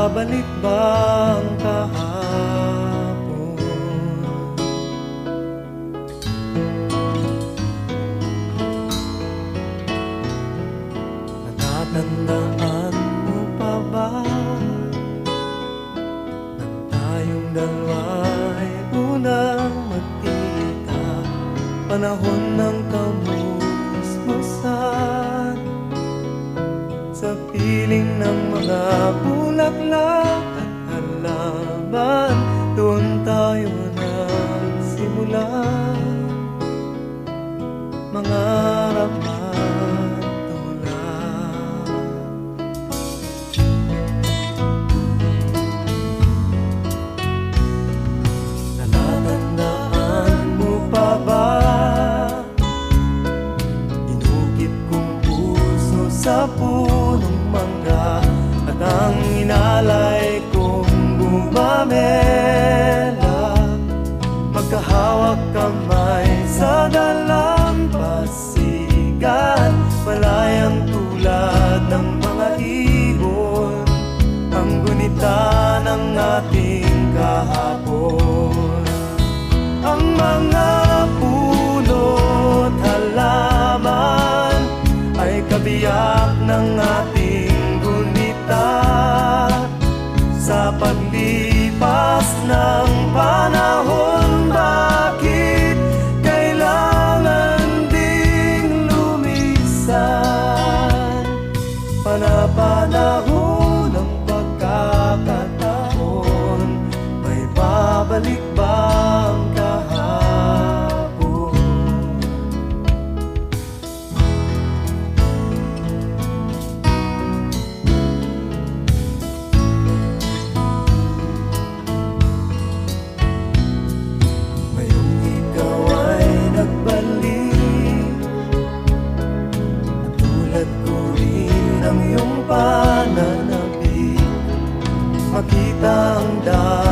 babalik ba ang kahapon? Natatandaan mo pa ba nang tayong dalawa'y unang magkita? Panahon ng kamusmusan, sa piling ng mga bulaklak at halaman, doon tayo nagsimula mangarap at tulad. Natatandaan mo pa ba inukit kong puso sa punong mangga, at ang inalay kong gumamela, magkahawak kamay sa dalampasigan, malayang tulad ng mga ibon, ang gunita ng ating kahapon. Ang mga puno't halaman ay kabiyak ng ating gunita, sa paglipas ng panahon. Bakit kailangan ding lumisan? Panapanahon ng pagkakataon, may babalik ba ang kahapon? Ngayong ikaw ay nagbalik, natulad ko rin ang iyong pananabik, makita ang dahil